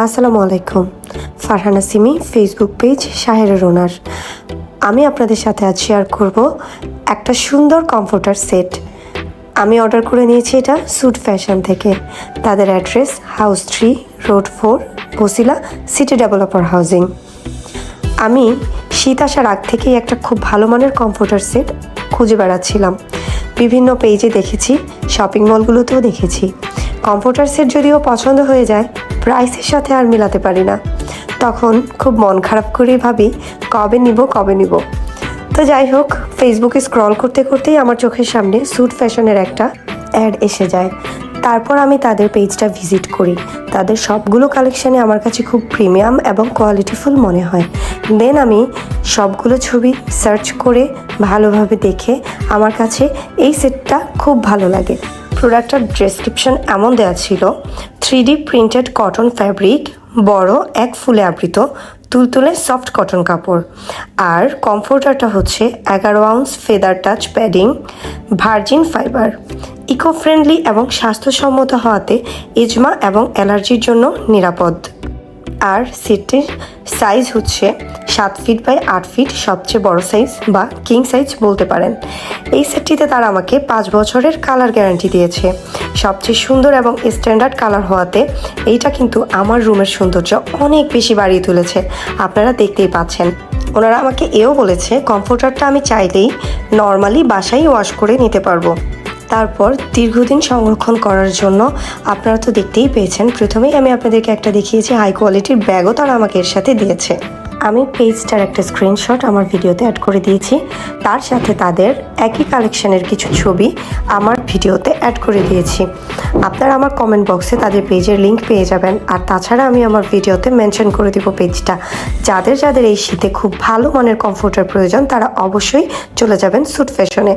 আসসালামু আলাইকুম। Farhana Simi, Facebook page শাহেরের ওনার। আমি আপনাদের সাথে আজ শেয়ার করব একটা সুন্দর কমফোর্টার সেট। আমি অর্ডার করে নিয়েছি এটা স্যুট ফ্যাশন থেকে। তাদের address house 3, road 4, Basila, city developer housing. আমি শীত আসার আগ থেকেই একটা খুব ভালো মানের কমফোর্টার সেট খুঁজে বেড়াচ্ছিলাম। বিভিন্ন পেজে দেখেছি, শপিং মলগুলোতেও দেখেছি। কমফোর্টার সেট যদিও পছন্দ হয়ে যায়, প্রাইসের সাথে আর মিলাতে পারি না। তখন খুব মন খারাপ করেই ভাবি কবে নিব। তো যাই হোক, ফেসবুকে স্ক্রল করতে করতেই আমার চোখের সামনে স্যুট ফ্যাশনের একটা অ্যাড এসে যায়। তারপর আমি তাদের পেজটা ভিজিট করি। তাদের সবগুলো কালেকশানে আমার কাছে খুব প্রিমিয়াম এবং কোয়ালিটিফুল মনে হয়। দেন আমি সবগুলো ছবি সার্চ করে ভালোভাবে দেখে আমার কাছে এই সেটটা খুব ভালো লাগে। প্রোডাক্টটার ডেসক্রিপশন এমন দেওয়া ছিল, 3D প্রিন্টেড কটন ফ্যাব্রিক, বড় এক ফুলে আবৃত তুলতুলে সফট কটন কাপড়। আর কমফোর্টারটা হচ্ছে 11 ounce feather touch padding, virgin fibre. Eco friendly এবং স্বাস্থ্যসম্মত হওয়াতে ইজমা এবং অ্যালার্জির জন্য নিরাপদ। আর সেটটির সাইজ হচ্ছে 7 ফিট বাই 8 ফিট, সবচেয়ে বড় সাইজ বা কিং সাইজ বলতে পারেন। এই সেটটিতে তারা আমাকে 5 বছরের কালার গ্যারান্টি দিয়েছে। সবচেয়ে সুন্দর এবং স্ট্যান্ডার্ড কালার হওয়াতে এইটা কিন্তু আমার রুমের সৌন্দর্য অনেক বেশি বাড়িয়ে তুলেছে। আপনারা দেখতেই পাচ্ছেন। ওনারা আমাকে এও বলেছে কমফোর্টারটা আমি চাইলেই নর্মালি বাসায় ওয়াশ করে নিতে পারবো। তারপর দীর্ঘদিন সংরক্ষণ করার জন্য আপনারা তো দেখতেই পেয়েছেন, প্রথমেই আমি আপনাদেরকে একটা দেখিয়েছি হাই কোয়ালিটির ব্যাগও তারা আমাকে এর সাথে দিয়েছে। আমি পেজটার একটা স্ক্রিনশট আমার ভিডিওতে অ্যাড করে দিয়েছি। তার সাথে তাদের একই কালেকশনের কিছু ছবি আমার ভিডিওতে অ্যাড করে দিয়েছি। আপনারা আমার কমেন্ট বক্সে তাদের পেজের লিঙ্ক পেয়ে যাবেন। আর তাছাড়া আমি আমার ভিডিওতে মেনশন করে দিব পেজটা। যাদের এই শীতে খুব ভালো মানের কমফোর্টার প্রয়োজন, তারা অবশ্যই চলে যাবেন স্যুট ফ্যাশনে।